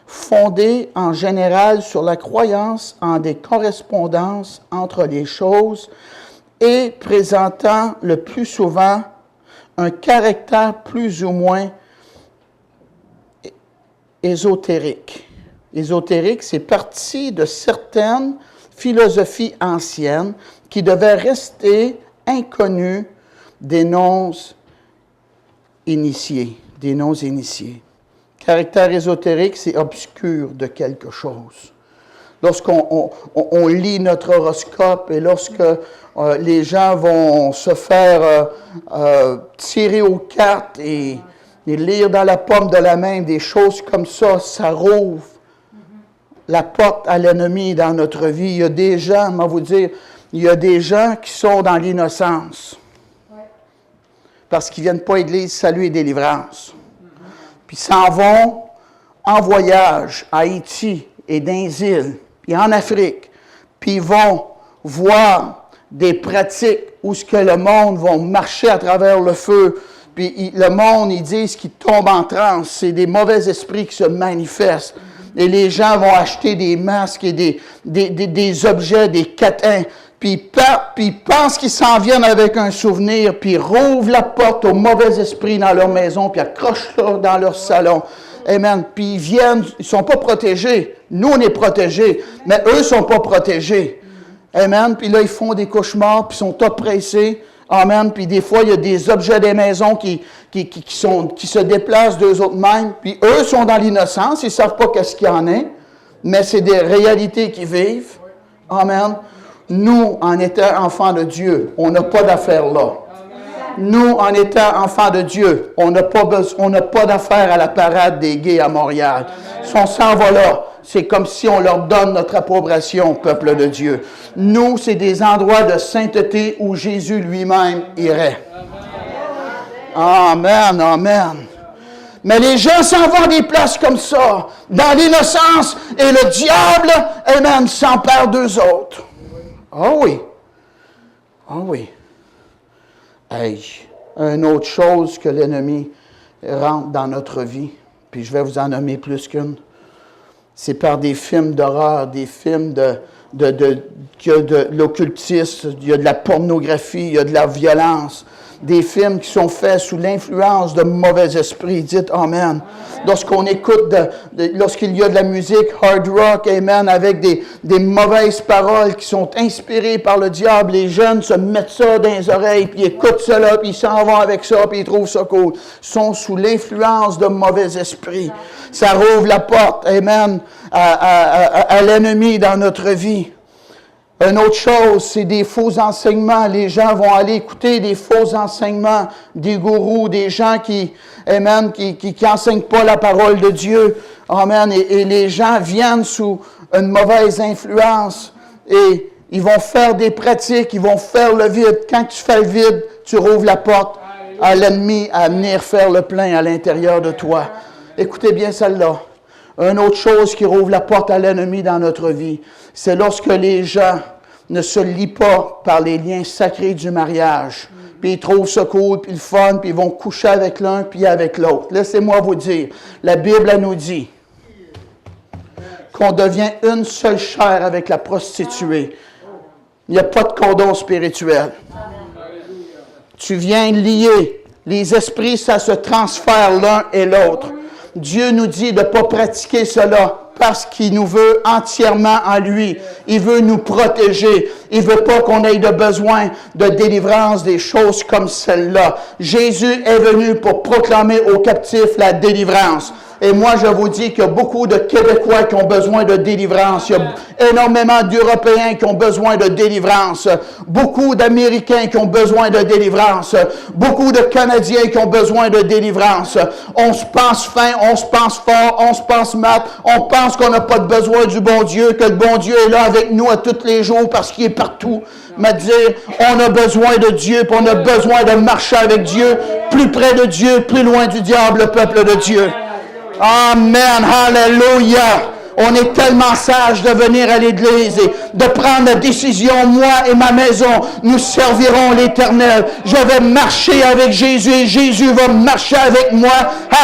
fondée en général sur la croyance en des correspondances entre les choses et présentant le plus souvent un caractère plus ou moins ésotérique. Ésotérique, c'est parti de certaines philosophies anciennes qui devaient rester inconnues des non-initiés. Caractère ésotérique, c'est obscur de quelque chose. Lorsqu'on lit notre horoscope et lorsque les gens vont se faire tirer aux cartes et lire dans la paume de la main des choses comme ça, ça rouvre la porte à l'ennemi dans notre vie. Il y a des gens, moi vous dire, il y a des gens qui sont dans l'innocence parce qu'ils ne viennent pas à l'église salut et délivrance. Puis s'en vont en voyage à Haïti et dans les îles, puis en Afrique, puis ils vont voir des pratiques où ce que le monde va marcher à travers le feu, puis le monde, ils disent qu'ils tombent en transe, c'est des mauvais esprits qui se manifestent. Et les gens vont acheter des masques et des objets, des catins, puis ils pensent qu'ils s'en viennent avec un souvenir, puis ils rouvrent la porte aux mauvais esprits dans leur maison, puis accrochent-le dans leur salon. Amen. Puis ils viennent, ils ne sont pas protégés. Nous, on est protégés, mais eux ne sont pas protégés. Amen. Puis là, ils font des cauchemars, puis ils sont oppressés. Amen. Puis des fois, il y a des objets des maisons qui se déplacent d'eux autres mêmes. Puis eux sont dans l'innocence, ils ne savent pas qu'est-ce qu'il y en a, mais c'est des réalités qu'ils vivent. Amen. Nous, en étant enfants de Dieu, on n'a pas d'affaires là. Nous, en étant enfants de Dieu, on n'a pas d'affaires à la parade des gays à Montréal. Si on s'en va là, c'est comme si on leur donne notre approbation, peuple de Dieu. Nous, c'est des endroits de sainteté où Jésus lui-même irait. Amen, amen. Mais les gens s'en vont des places comme ça, dans l'innocence, et le diable, amen, s'empare d'eux autres. Ah oui. Ah oui. Hey, une autre chose que l'ennemi rentre dans notre vie, puis je vais vous en nommer plus qu'une, c'est par des films d'horreur, des films de l'occultisme, il y a de la pornographie, il y a de la violence, des films qui sont faits sous l'influence de mauvais esprits. Dites Amen. Lorsqu'on écoute, lorsqu'il y a de la musique hard rock, Amen, avec des mauvaises paroles qui sont inspirées par le diable, les jeunes se mettent ça dans les oreilles, puis ils écoutent cela, puis ils s'en vont avec ça, puis ils trouvent ça cool. Ils sont sous l'influence de mauvais esprits. Ça rouvre la porte, Amen, à l'ennemi dans notre vie. Une autre chose, c'est des faux enseignements. Les gens vont aller écouter des faux enseignements, des gourous, des gens qui enseignent pas la parole de Dieu. Amen. Et les gens viennent sous une mauvaise influence et ils vont faire des pratiques, ils vont faire le vide. Quand tu fais le vide, tu rouvres la porte à l'ennemi à venir faire le plein à l'intérieur de toi. Écoutez bien celle-là. Une autre chose qui rouvre la porte à l'ennemi dans notre vie, c'est lorsque les gens ne se lient pas par les liens sacrés du mariage. Puis ils trouvent ça cool, puis le fun, puis ils vont coucher avec l'un, puis avec l'autre. Laissez-moi vous dire, la Bible elle nous dit qu'on devient une seule chair avec la prostituée. Il n'y a pas de cordon spirituel. Tu viens lier. Les esprits, ça se transfère l'un et l'autre. Dieu nous dit de ne pas pratiquer cela parce qu'il nous veut entièrement en lui. Il veut nous protéger. Il ne veut pas qu'on ait de besoin de délivrance des choses comme celle-là. Jésus est venu pour proclamer aux captifs la délivrance. Et moi, je vous dis qu'il y a beaucoup de Québécois qui ont besoin de délivrance. Il y a énormément d'Européens qui ont besoin de délivrance. Beaucoup d'Américains qui ont besoin de délivrance. Beaucoup de Canadiens qui ont besoin de délivrance. On se pense fin, on se pense fort, on se pense mat. On pense qu'on n'a pas de besoin du bon Dieu, que le bon Dieu est là avec nous à tous les jours parce qu'il est partout. Mais dire, on a besoin de Dieu, puis on a besoin de marcher avec Dieu, plus près de Dieu, plus loin du diable, le peuple de Dieu. Amen, hallelujah. On est tellement sage de venir à l'Église et de prendre la décision, moi et ma maison, nous servirons l'Éternel. Je vais marcher avec Jésus et Jésus va marcher avec moi.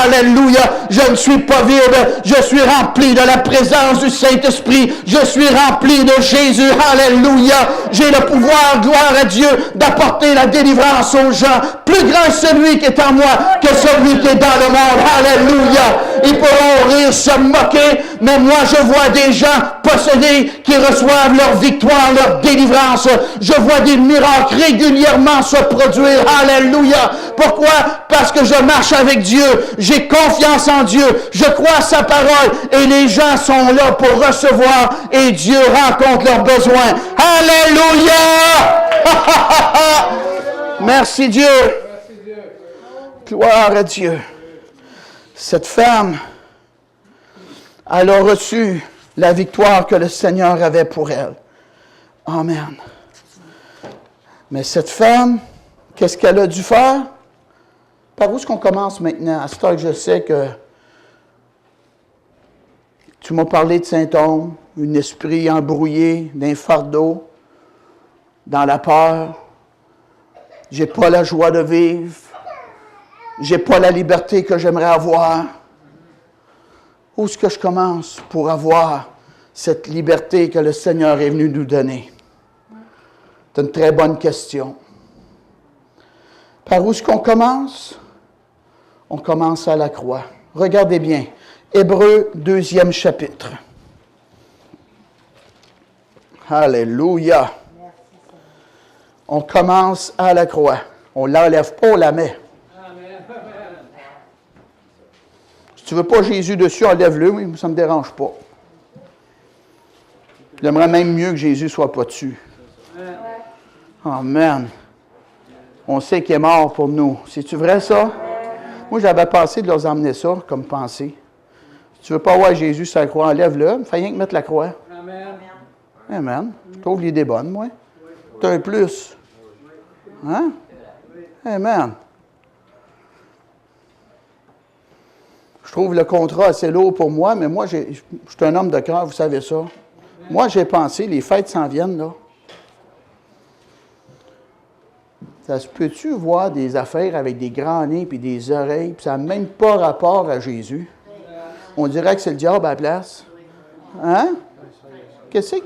Alléluia. Je ne suis pas vide, je suis rempli de la présence du Saint-Esprit. Je suis rempli de Jésus. Alléluia. J'ai le pouvoir, gloire à Dieu, d'apporter la délivrance aux gens. Plus grand est celui qui est en moi que celui qui est dans le monde. Alléluia. Ils pourront rire, se moquer, mais moi, je vois des gens possédés qui reçoivent leur victoire, leur délivrance. Je vois des miracles régulièrement se produire. Alléluia. Pourquoi? Parce que je marche avec Dieu. J'ai confiance en Dieu. Je crois à sa parole. Et les gens sont là pour recevoir. Et Dieu rencontre leurs besoins. Alléluia. Merci Dieu. Gloire à Dieu. Cette femme, elle a reçu la victoire que le Seigneur avait pour elle. Amen. Mais cette femme, qu'est-ce qu'elle a dû faire? Par où est-ce qu'on commence maintenant? À ce temps que je sais que tu m'as parlé de symptômes, un esprit embrouillé, d'un fardeau, dans la peur. J'ai pas la joie de vivre. J'ai pas la liberté que j'aimerais avoir. Où est-ce que je commence pour avoir cette liberté que le Seigneur est venu nous donner? C'est une très bonne question. Par où est-ce qu'on commence? On commence à la croix. Regardez bien. Hébreux, 2e chapitre. Alléluia. On commence à la croix. On ne l'enlève pas, on la met. Si tu ne veux pas Jésus dessus, enlève-le, oui, ça ne me dérange pas. J'aimerais même mieux que Jésus ne soit pas dessus. Amen. On sait qu'il est mort pour nous. C'est-tu vrai, ça? Moi, j'avais pensé de leur emmener ça comme pensée. Si tu ne veux pas voir Jésus sur la croix, enlève-le. Il ne faut rien que mettre la croix. Amen. Amen. Je trouve l'idée bonne, moi. C'est un plus. Hein? Amen. Je trouve le contrat assez lourd pour moi, mais moi, je suis un homme de cœur, vous savez ça. Moi, j'ai pensé, les fêtes s'en viennent, là. Ça se peut-tu voir des affaires avec des grands nez et des oreilles, puis ça n'a même pas rapport à Jésus? On dirait que c'est le diable à la place. Hein? Qu'est-ce que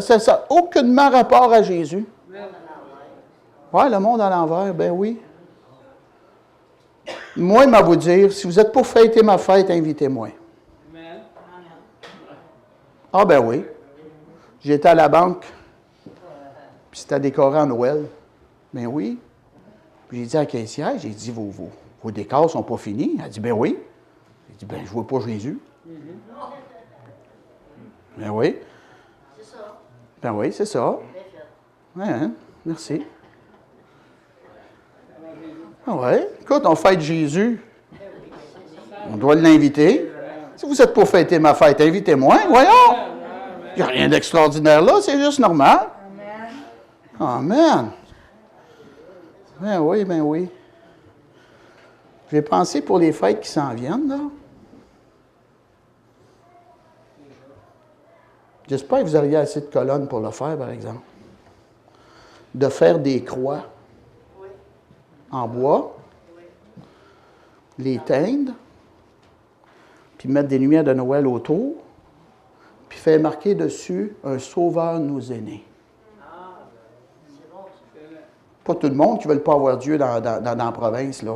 ça n'a aucunement rapport à Jésus? Oui, le monde à l'envers, ben oui. Moi, il m'a vous dire, si vous êtes pour fêter ma fête, invitez-moi. Ah ben oui. J'étais à la banque, puis c'était décoré en Noël. Ben oui. Puis j'ai dit à la caissière, j'ai dit, vos décors ne sont pas finis? Elle a dit, ben oui. J'ai dit, ben je ne vois pas Jésus. Ben oui. Ben oui, c'est ça. Oui, hein? Merci. Ah ouais. Écoute, on fête Jésus. On doit l'inviter. Si vous êtes pour fêter ma fête, invitez-moi, voyons. Il n'y a rien d'extraordinaire là, c'est juste normal. Amen. Ben oui, ben oui. J'ai pensé pour les fêtes qui s'en viennent, là. J'espère que vous auriez assez de colonnes pour le faire, par exemple. De faire des croix en bois, les teindre, puis mettre des lumières de Noël autour, puis faire marquer dessus « Un sauveur nous est né ». Pas tout le monde qui ne veut pas avoir Dieu dans la province, là.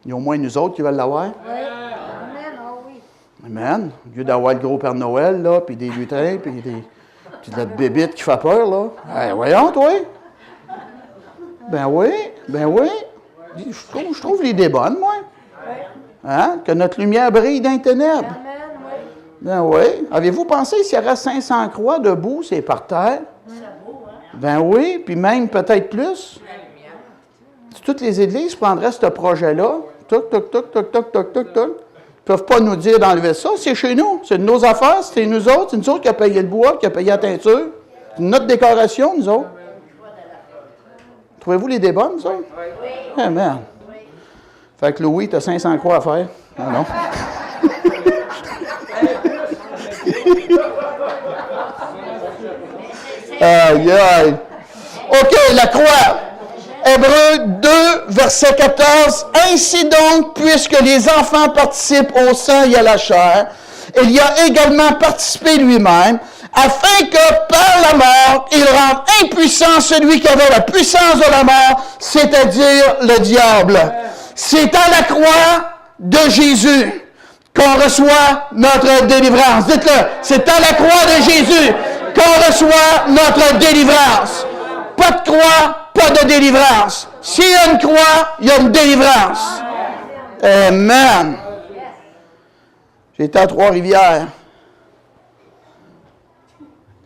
Il y a au moins nous autres qui veulent l'avoir. Oui. Amen. Oh oui. Amen. Au lieu d'avoir le gros Père Noël, là, puis des lutins, puis de la bébite qui fait peur, là. Hey, voyons, toi. Ben oui, ben oui. Je trouve l'idée bonne, moi. Hein? Que notre lumière brille dans les ténèbres. Amen. Oui. Ben oui. Avez-vous pensé s'il y aurait 500 croix debout, c'est par terre? Ben oui, puis même peut-être plus. Si toutes les églises prendraient ce projet-là, toc, toc, toc, toc, toc, toc, toc, toc, ils ne peuvent pas nous dire d'enlever ça. C'est chez nous. C'est de nos affaires. C'est nous autres. C'est nous autres qui avons payé le bois, qui avons payé la teinture. C'est notre décoration, nous autres. Trouvez-vous l'idée bonne, ça? Oui. Amen. Fait que Louis, tu as 500 croix à faire. Non, non. Aïe, aïe. OK, la croix. Hébreux 2, verset 14. Ainsi donc, puisque les enfants participent au sang et à la chair, il y a également participé lui-même, afin que par la mort, il rende impuissant celui qui avait la puissance de la mort, c'est-à-dire le diable. C'est à la croix de Jésus qu'on reçoit notre délivrance. Dites-le, c'est à la croix de Jésus qu'on reçoit notre délivrance. Pas de croix, pas de délivrance. S'il y a une croix, il y a une délivrance. Amen. J'étais à Trois-Rivières.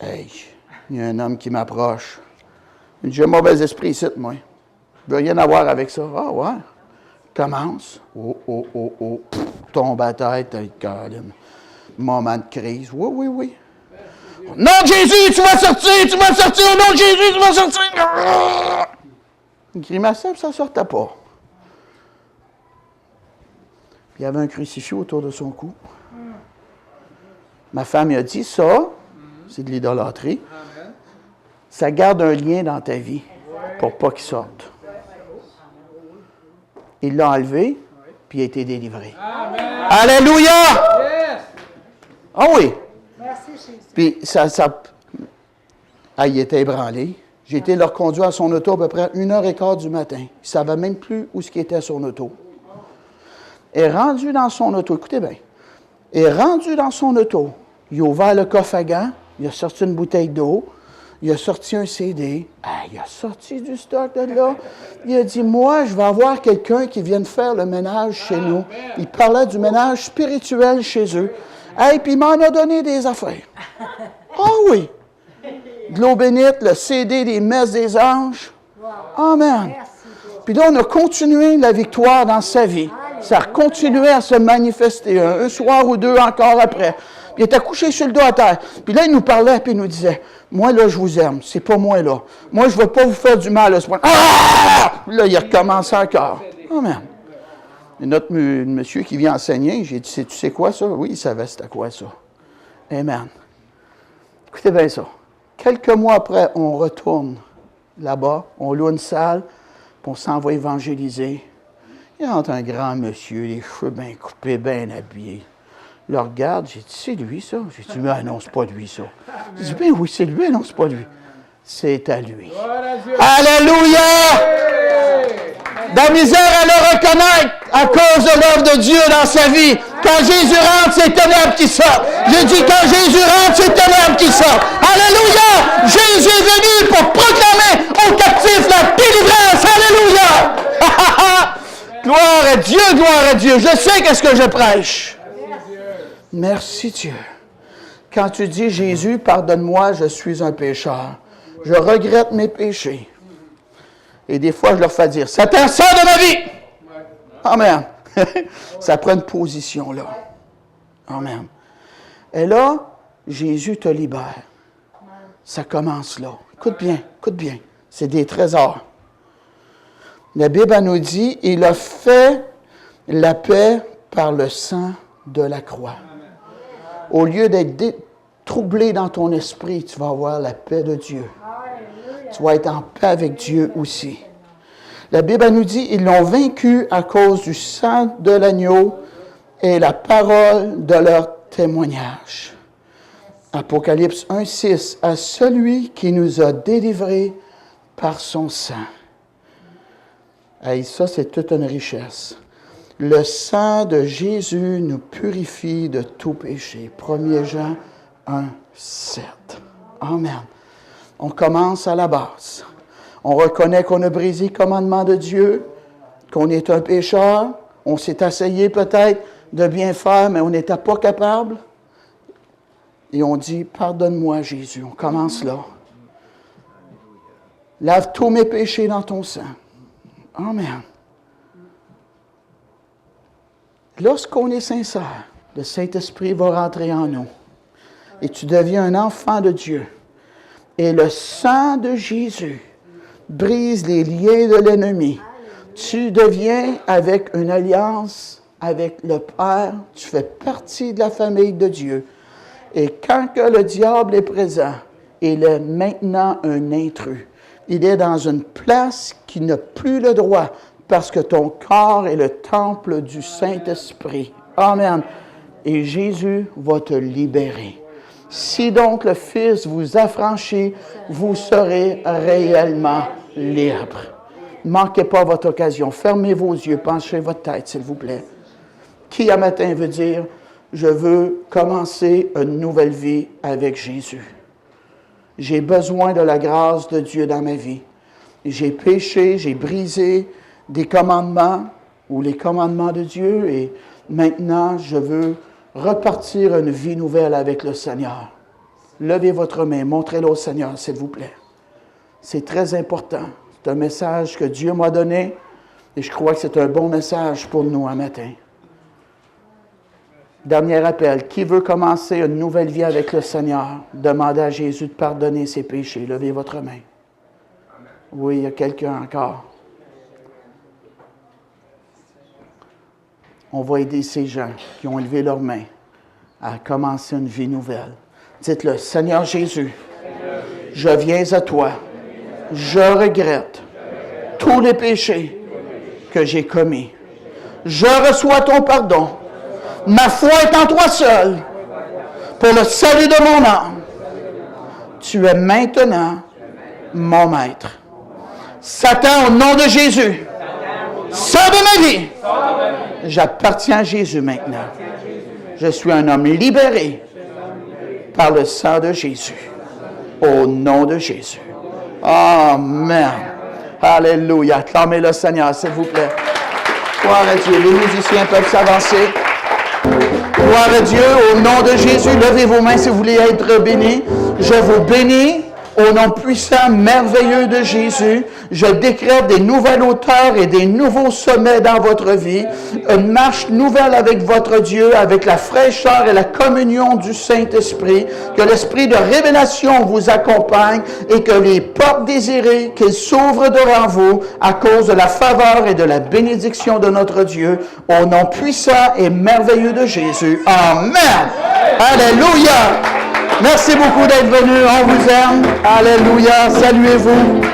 Hey, il y a un homme qui m'approche. Il dit, j'ai un mauvais esprit ici, moi. Je veux rien avoir avec ça. Ah ouais. Commence. Oh. Pff, tombe à tête. Moment de crise. Oui. Au nom de Jésus, tu vas sortir. Au nom de Jésus, tu vas sortir. Il grimaçait, ça ne sortait pas. Puis il y avait un crucifix autour de son cou. Ma femme a dit, ça, c'est de l'idolâtrie. Ça garde un lien dans ta vie pour pas qu'il sorte. Il l'a enlevé, puis il a été délivré. Amen. Alléluia! Yes. Ah oui! Merci, Jésus. Puis il était ébranlé. J'ai été le reconduire à son auto à peu près 1h15 du matin. Il ne savait même plus où ce qui était son auto. Il est rendu dans son auto, écoutez bien, il est rendu dans son auto. Il a ouvert le coffre à gants, il a sorti une bouteille d'eau, il a sorti un CD, il a sorti du stock de là. Il a dit, moi, je vais avoir quelqu'un qui vienne faire le ménage chez nous. Il parlait du ménage spirituel chez eux. Puis il m'en a donné des affaires. Ah oui! De l'eau bénite, le CD des messes des anges. Amen. Puis là, on a continué la victoire dans sa vie. Ça a continué à se manifester un soir ou deux encore après. Puis il était couché sur le dos à terre. Puis là, il nous parlait, puis il nous disait, moi, là, je vous aime. C'est pas moi, là. Moi, je ne veux pas vous faire du mal à ce point. Ah! Là, il a recommencé encore. Amen. Et notre monsieur qui vient enseigner, j'ai dit, tu sais quoi ça? Oui, il savait c'était quoi ça. Amen. Écoutez bien ça. Quelques mois après, on retourne là-bas, on loue une salle, puis on s'en va évangéliser. Il rentre un grand monsieur, les cheveux bien coupés, bien habillés. Je le regarde, j'ai dit, c'est lui ça? J'ai dit, mais non, c'est pas lui ça. J'ai dit, ben oui, c'est lui, non, c'est pas lui. C'est à lui. Alléluia! De la misère à le reconnaître à cause de l'œuvre de Dieu dans sa vie. Quand Jésus rentre, c'est ténèbres qui sortent. J'ai dit, quand Jésus rentre, c'est ténèbres qui sortent. Alléluia! Jésus est venu pour proclamer aux captifs la délivrance. Alléluia! Gloire à Dieu, gloire à Dieu. Je sais qu'est-ce que je prêche. Merci Dieu. quand tu dis, Jésus, pardonne-moi, je suis un pécheur. Je regrette mes péchés. Et des fois, je leur fais dire, Satan, sors de ma vie! Amen. Ça prend une position là. Amen. Et là, Jésus te libère. Ça commence là. Écoute bien. C'est des trésors. La Bible nous dit, il a fait la paix par le sang de la croix. Au lieu d'être troublé dans ton esprit, tu vas avoir la paix de Dieu. Tu vas être en paix avec Dieu aussi. La Bible nous dit, ils l'ont vaincu à cause du sang de l'agneau et la parole de leur témoignage. Apocalypse 1,6, à celui qui nous a délivrés par son sang. Et ça, c'est toute une richesse. Le sang de Jésus nous purifie de tout péché. 1 Jean 1,7. Amen. On commence à la base. On reconnaît qu'on a brisé le commandement de Dieu, qu'on est un pécheur. On s'est essayé peut-être de bien faire, mais on n'était pas capable. Et on dit, pardonne-moi Jésus. On commence là. Lave tous mes péchés dans ton sang. Amen. Lorsqu'on est sincère, le Saint-Esprit va rentrer en nous. Et tu deviens un enfant de Dieu. Et le sang de Jésus brise les liens de l'ennemi. Tu deviens avec une alliance avec le Père. Tu fais partie de la famille de Dieu. Et quand que le diable est présent, il est maintenant un intrus. Il est dans une place qui n'a plus le droit parce que ton corps est le temple du Saint-Esprit. Amen. Et Jésus va te libérer. Si donc le Fils vous affranchit, vous serez réellement libre. Ne manquez pas votre occasion. Fermez vos yeux, penchez votre tête, s'il vous plaît. Qui, à matin, veut dire, je veux commencer une nouvelle vie avec Jésus. J'ai besoin de la grâce de Dieu dans ma vie. J'ai péché, j'ai brisé des commandements ou les commandements de Dieu et maintenant, je veux repartir une vie nouvelle avec le Seigneur. Levez votre main, montrez-le au Seigneur, s'il vous plaît. C'est très important. C'est un message que Dieu m'a donné et je crois que c'est un bon message pour nous un matin. Dernier appel. Qui veut commencer une nouvelle vie avec le Seigneur? Demandez à Jésus de pardonner ses péchés. Levez votre main. Oui, il y a quelqu'un encore. On va aider ces gens qui ont élevé leurs mains à commencer une vie nouvelle. Dites-le, Seigneur Jésus, je viens à toi. Je regrette tous les péchés que j'ai commis. Je reçois ton pardon. Ma foi est en toi seul pour le salut de mon âme. Tu es maintenant mon maître. Satan, au nom de Jésus, sors de ma vie. J'appartiens à Jésus maintenant. Je suis un homme libéré par le sang de Jésus. Au nom de Jésus. Amen. Alléluia. Acclamez le Seigneur, s'il vous plaît. Gloire à Dieu. Les musiciens peuvent s'avancer. Gloire à Dieu, au nom de Jésus, levez vos mains si vous voulez être bénis. Je vous bénis au nom puissant, merveilleux de Jésus. Je décrète des nouvelles hauteurs et des nouveaux sommets dans votre vie. Une marche nouvelle avec votre Dieu, avec la fraîcheur et la communion du Saint-Esprit. Que l'esprit de révélation vous accompagne et que les portes désirées qu'il s'ouvrent devant vous à cause de la faveur et de la bénédiction de notre Dieu. Au nom puissant et merveilleux de Jésus. Amen. Alléluia. Merci beaucoup d'être venus. On vous aime. Alléluia. Saluez-vous.